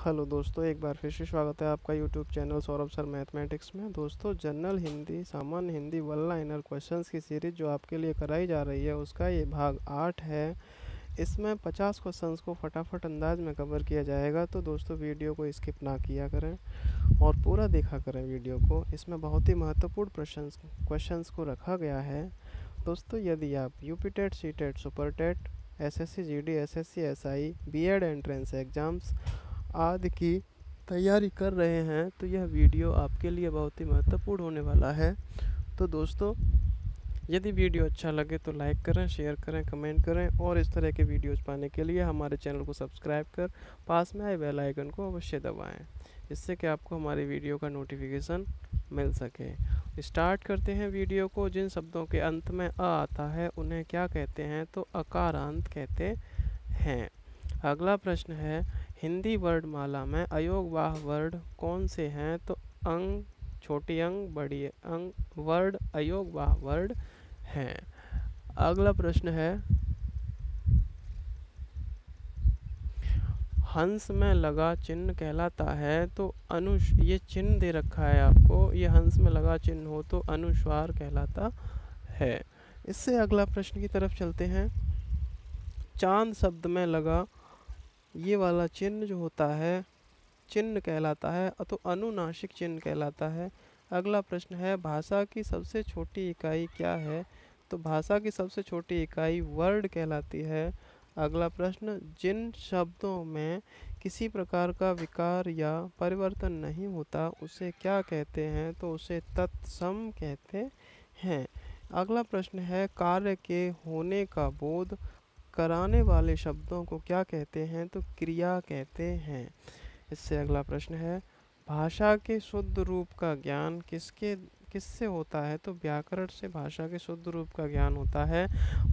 Hello दोस्तों, एक बार फिर से स्वागत है आपका YouTube channel Saurabh sir mathematics में। दोस्तों, जनरल हिंदी, सामान्य हिंदी वन लाइनर क्वेश्चंस की सीरीज जो आपके लिए कराई जा रही है उसका ये भाग 8 है। इसमें 50 क्वेश्चंस को फटाफट अंदाज में कवर किया जाएगा, तो दोस्तों वीडियो को स्किप ना किया करें और पूरा देखा करें वीडियो को। इसमें बहुत ही महत्वपूर्ण क्वेश्चंस को रखा गया है। दोस्तों, यदि आप UP TET, C TET, super TET, SSC GD, SSC SI, BEd entrance exams आदि की तैयारी कर रहे हैं तो यह वीडियो आपके लिए बहुत ही महत्वपूर्ण होने वाला है। तो दोस्तों, यदि वीडियो अच्छा लगे तो लाइक करें, शेयर करें, कमेंट करें और इस तरह के वीडियोज़ पाने के लिए हमारे चैनल को सब्सक्राइब कर पास में आए बेल आइकन को अवश्य दबाएं, जिससे कि आपको हमारी वीडियो का नोटिफिकेशन मिल सके। स्टार्ट करते हैं वीडियो को। जिन शब्दों के अंत में अ आता है उन्हें क्या कहते हैं? तो अकारांत कहते हैं। अगला प्रश्न है, हिंदी वर्णमाला में अयोगवाह वर्ण कौन से हैं? तो अंग, छोटी अंग, बड़ी अंग वर्ण अयोगवाह वर्ण हैं। अगला प्रश्न है, हंस में लगा चिन्ह कहलाता है? तो ये चिन्ह दे रखा है आपको, ये हंस में लगा चिन्ह हो तो अनुस्वार कहलाता है। इससे अगला प्रश्न की तरफ चलते हैं। चांद शब्द में लगा ये वाला चिन्ह जो होता है चिन्ह कहलाता है तो अनुनासिक चिन्ह कहलाता है। अगला प्रश्न है, भाषा की सबसे छोटी इकाई क्या है? तो भाषा की सबसे छोटी इकाई वर्ड कहलाती है। अगला प्रश्न, जिन शब्दों में किसी प्रकार का विकार या परिवर्तन नहीं होता उसे क्या कहते हैं? तो उसे तत्सम कहते हैं। अगला प्रश्न है, कार्य के होने का बोध कराने वाले शब्दों को क्या कहते हैं? तो क्रिया कहते हैं। इससे अगला प्रश्न है, भाषा के शुद्ध रूप का ज्ञान किससे होता है? तो व्याकरण से भाषा के शुद्ध रूप का ज्ञान होता है।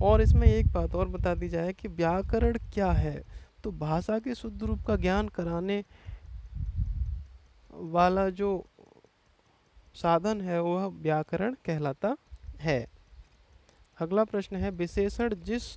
और इसमें एक बात और बता दी जाए कि व्याकरण क्या है। तो भाषा के शुद्ध रूप का ज्ञान कराने वाला जो साधन है वह व्याकरण कहलाता है। अगला प्रश्न है, विशेषण जिस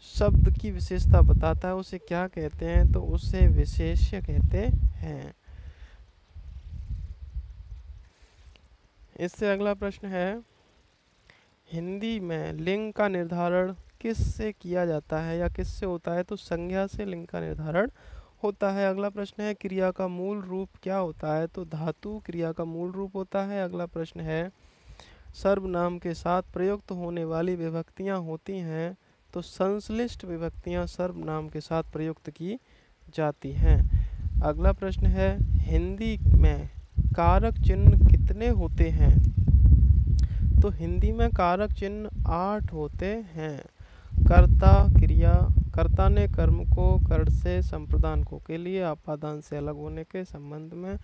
शब्द की विशेषता बताता है उसे क्या कहते हैं? तो उसे विशेष्य कहते हैं। इससे अगला प्रश्न है, हिंदी में लिंग का निर्धारण किससे किया जाता है या किससे होता है? तो संज्ञा से लिंग का निर्धारण होता है। अगला प्रश्न है, क्रिया का मूल रूप क्या होता है? तो धातु क्रिया का मूल रूप होता है। अगला प्रश्न है, सर्वनाम के साथ प्रयुक्त होने वाली विभक्तियां होती हैं तो संश्लिष्ट विभक्तियां सर्वनाम के साथ प्रयुक्त की जाती हैं। अगला प्रश्न है, हिंदी में कारक चिन्ह कितने होते हैं? तो हिंदी में कारक चिन्ह 8 होते हैं। कर्ता ने कर्म को कर्ण से संप्रदान को के लिए अपादान से अलग होने के संबंध में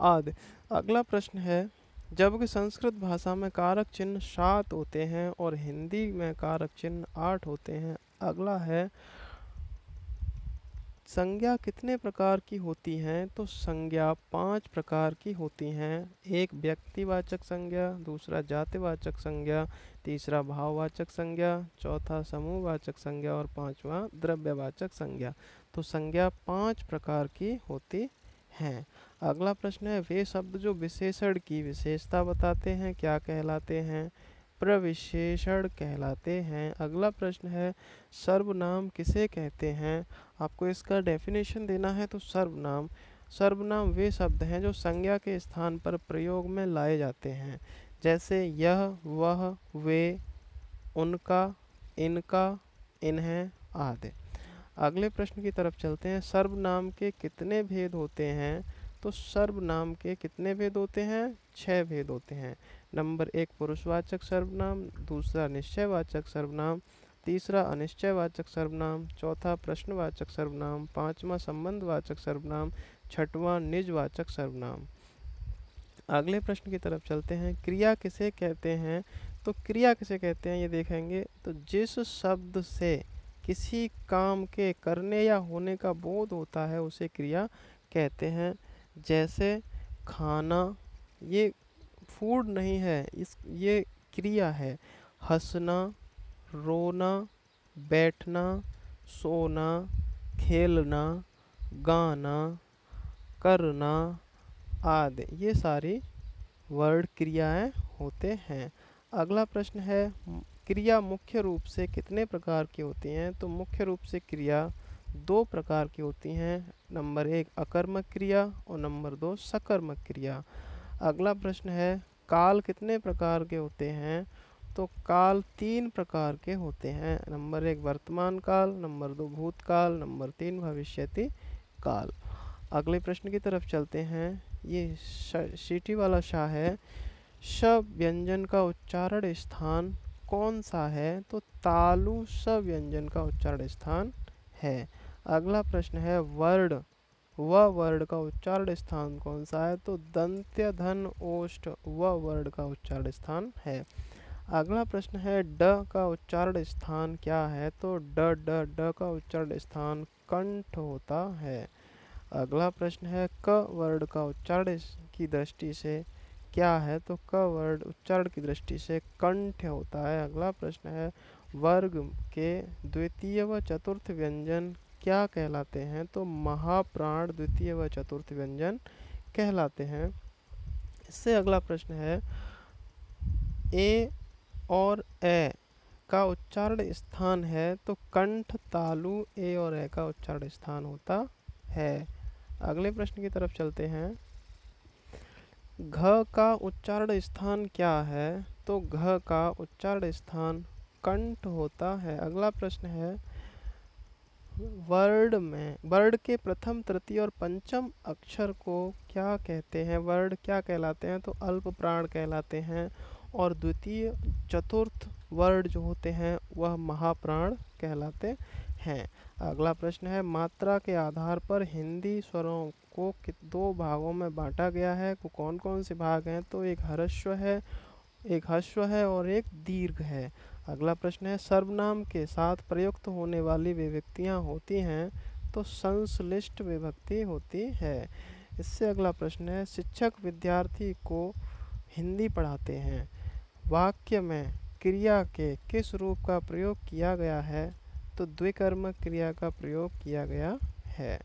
आदि। अगला प्रश्न है, जबकि संस्कृत भाषा में कारक चिन्ह 7 होते हैं और हिंदी में कारक चिन्ह 8 होते हैं। अगला है, संज्ञा कितने प्रकार की होती हैं? तो संज्ञा 5 प्रकार की होती हैं। एक व्यक्तिवाचक संज्ञा, दूसरा जातिवाचक संज्ञा, तीसरा भाववाचक संज्ञा, चौथा समूहवाचक संज्ञा और पांचवा द्रव्यवाचक संज्ञा। तो संज्ञा 5 प्रकार की होती हैं। अगला प्रश्न है, वे शब्द जो विशेषण की विशेषता बताते हैं क्या कहलाते हैं? प्रविशेषण कहलाते हैं। अगला प्रश्न है, सर्वनाम किसे कहते हैं? आपको इसका डेफिनेशन देना है। तो सर्वनाम वे शब्द हैं जो संज्ञा के स्थान पर प्रयोग में लाए जाते हैं, जैसे यह, वह, वे, उनका, इनका, इन्हें आदि। अगले प्रश्न की तरफ चलते हैं, सर्वनाम के कितने भेद होते हैं? तो सर्वनाम के कितने भेद होते हैं? 6 भेद होते हैं। नंबर 1 पुरुषवाचक सर्वनाम, दूसरा निश्चयवाचक सर्वनाम, तीसरा अनिश्चयवाचक सर्वनाम, चौथा प्रश्नवाचक सर्वनाम, पांचवा संबंधवाचक सर्वनाम, छठवां निजवाचक सर्वनाम। अगले प्रश्न की तरफ चलते हैं, क्रिया किसे कहते हैं? तो क्रिया किसे कहते हैं ये देखेंगे। तो जिस शब्द से किसी काम के करने या होने का बोध होता है उसे क्रिया कहते हैं। जैसे खाना, ये फूड नहीं है, ये क्रिया है। हंसना, रोना, बैठना, सोना, खेलना, गाना, करना आदि, ये सारी वर्ड क्रियाएं होते हैं। अगला प्रश्न है क्रिया मुख्य रूप से कितने प्रकार की होती हैं? तो मुख्य रूप से क्रिया दो प्रकार की होती हैं। नंबर 1 अकर्मक क्रिया और नंबर 2 सकर्मक क्रिया। अगला प्रश्न है काल कितने प्रकार के होते हैं? तो काल 3 प्रकार के होते हैं। नंबर 1 वर्तमान काल, नंबर 2 भूतकाल, नंबर 3 भविष्यति काल। अगले प्रश्न की तरफ चलते हैं। ये सीटी वाला शाह है। श व्यंजन का उच्चारण स्थान कौन सा है? तो तालु स व्यंजन का उच्चारण स्थान है। अगला प्रश्न है वर्ड, व वर्ड का उच्चारण स्थान कौन सा है? तो दंत्य धन ओष्ठ व वर्ड का उच्चारण स्थान है। अगला प्रश्न है ड का उच्चारण स्थान क्या है? तो ड का उच्चारण स्थान कंठ होता है। अगला प्रश्न है क वर्ड का उच्चारण की दृष्टि से क्या है? तो क वर्ड उच्चारण की दृष्टि से कंठ होता है। अगला प्रश्न है वर्ग के द्वितीय व चतुर्थ व्यंजन क्या कहलाते हैं? तो महाप्राण द्वितीय व चतुर्थ व्यंजन कहलाते हैं। इससे अगला प्रश्न है ए और ए का उच्चारण स्थान है? तो कंठ तालु ए और ए का उच्चारण स्थान होता है। अगले प्रश्न की तरफ चलते हैं। घ का उच्चारण स्थान क्या है? तो घ का उच्चारण स्थान कंठ होता है। अगला प्रश्न है वर्ड के प्रथम तृतीय और पंचम अक्षर को क्या कहते हैं? वर्ड क्या कहलाते हैं? तो अल्प प्राण कहलाते हैं। और द्वितीय चतुर्थ वर्ड जो होते हैं वह महाप्राण कहलाते हैं। अगला प्रश्न है मात्रा के आधार पर हिंदी स्वरों को दो भागों में बांटा गया है। वो कौन कौन से भाग हैं? तो एक ह्रस्व है, एक ह्रस्व है और एक दीर्घ है। अगला प्रश्न है सर्वनाम के साथ प्रयुक्त होने वाली विभक्तियां होती हैं? तो संश्लिष्ट विभक्ति होती है। इससे अगला प्रश्न है शिक्षक विद्यार्थी को हिंदी पढ़ाते हैं। वाक्य में क्रिया के किस रूप का प्रयोग किया गया है? तो द्विकर्मक क्रिया का प्रयोग किया गया है।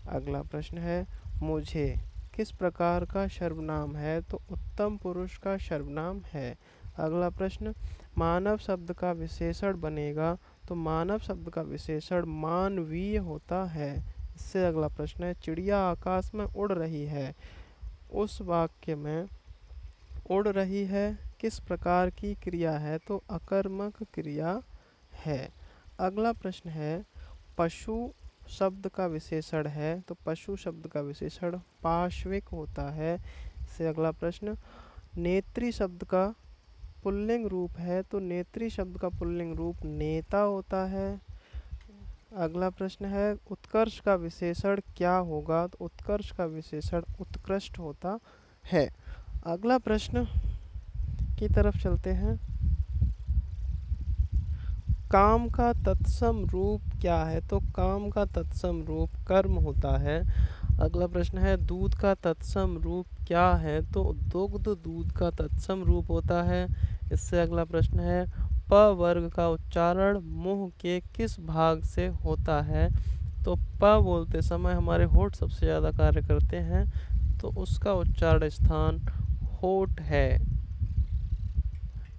अगला प्रश्न है मुझे किस प्रकार का सर्वनाम है? तो उत्तम पुरुष का सर्वनाम है। अगला प्रश्न मानव शब्द का विशेषण बनेगा? तो मानव शब्द का विशेषण मानवीय होता है। इससे अगला प्रश्न है चिड़िया आकाश में उड़ रही है। उस वाक्य में उड़ रही है किस प्रकार की क्रिया है? तो अकर्मक क्रिया है। अगला प्रश्न है पशु शब्द का विशेषण है? तो पशु शब्द का विशेषण पार्श्विक होता है। इससे अगला प्रश्न नेत्री शब्द का पुल्लिंग रूप है? तो नेत्री शब्द का पुल्लिंग रूप नेता होता है। अगला प्रश्न है उत्कर्ष का विशेषण क्या होगा? तो उत्कर्ष का विशेषण उत्कृष्ट होता है। अगला प्रश्न की तरफ चलते हैं। काम का तत्सम रूप क्या है? तो काम का तत्सम रूप कर्म होता है। अगला प्रश्न है दूध का तत्सम रूप क्या है? तो दुग्ध दूध का तत्सम रूप होता है। इससे अगला प्रश्न है प वर्ग का उच्चारण मुंह के किस भाग से होता है? तो प बोलते समय हमारे होठ सबसे ज़्यादा कार्य करते हैं, तो उसका उच्चारण स्थान होठ है।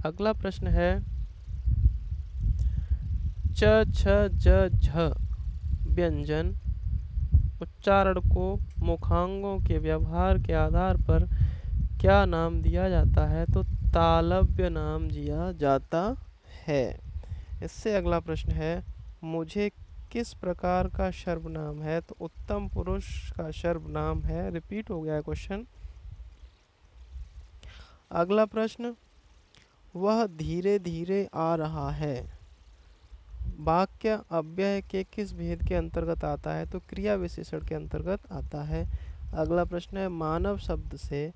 अगला प्रश्न है च छ ज झ व्यंजन उच्चारण को मुखांगों के व्यवहार के आधार पर क्या नाम दिया जाता है? तो तालव्य नाम दिया जाता है। इससे अगला प्रश्न है मुझे किस प्रकार का सर्वनाम है? तो उत्तम पुरुष का सर्वनाम है। रिपीट हो गया है क्वेश्चन। अगला प्रश्न वह धीरे धीरे आ रहा है वाक्य अव्यय के किस भेद के अंतर्गत आता है? तो क्रिया विशेषण के अंतर्गत आता है। अगला प्रश्न है मानव शब्द से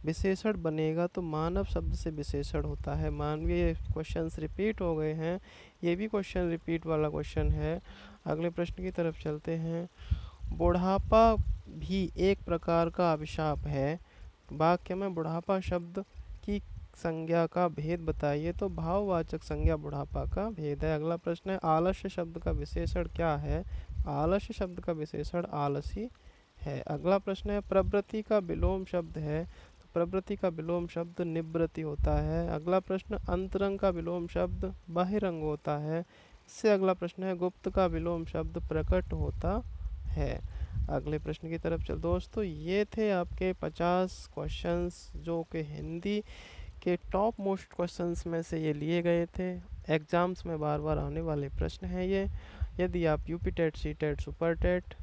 विशेषण बनेगा? तो मानव शब्द से विशेषण होता है। मानवीय क्वेश्चंस रिपीट हो गए हैं, ये भी क्वेश्चन रिपीट वाला क्वेश्चन है। अगले प्रश्न की तरफ चलते हैं। बुढ़ापा भी एक प्रकार का अभिशाप है। वाक्य में बुढ़ापा शब्द की संज्ञा का भेद बताइए? तो भाववाचक संज्ञा बुढ़ापा का भेद है। अगला प्रश्न है आलस्य शब्द का विशेषण क्या है? आलस्य शब्द का विशेषण आलसी है। अगला प्रश्न है प्रवृत्ति का विलोम शब्द है, तो प्रवृत्ति का विलोम शब्द निवृत्ति होता है। अगला प्रश्न अंतरंग का विलोम शब्द बहिरंग होता है। इससे अगला प्रश्न है गुप्त का विलोम शब्द प्रकट होता है। अगले प्रश्न की तरफ चल दोस्तों, ये थे आपके 50 क्वेश्चंस जो कि हिंदी के टॉप मोस्ट क्वेश्चंस में से ये लिए गए थे। एग्ज़ाम्स में बार बार आने वाले प्रश्न हैं ये। यदि आप UP TET, C TET, super TET,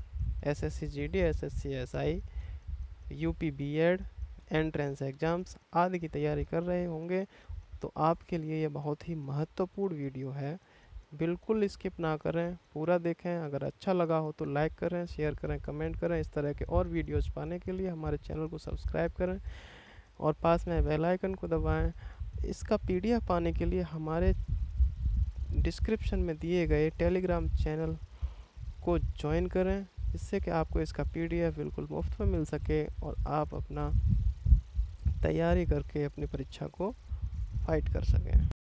SSC GD, SSC SI, UP BEd, entrance exams आदि की तैयारी कर रहे होंगे तो आपके लिए ये बहुत ही महत्वपूर्ण वीडियो है। बिल्कुल स्किप ना करें, पूरा देखें। अगर अच्छा लगा हो तो लाइक करें, शेयर करें, कमेंट करें। इस तरह के और वीडियोज़ पाने के लिए हमारे चैनल को सब्सक्राइब करें और पास में बेल आइकन को दबाएं। इसका पीडीएफ पाने के लिए हमारे डिस्क्रिप्शन में दिए गए टेलीग्राम चैनल को ज्वाइन करें, जिससे कि आपको इसका पीडीएफ बिल्कुल मुफ्त में मिल सके और आप अपना तैयारी करके अपनी परीक्षा को फाइट कर सकें।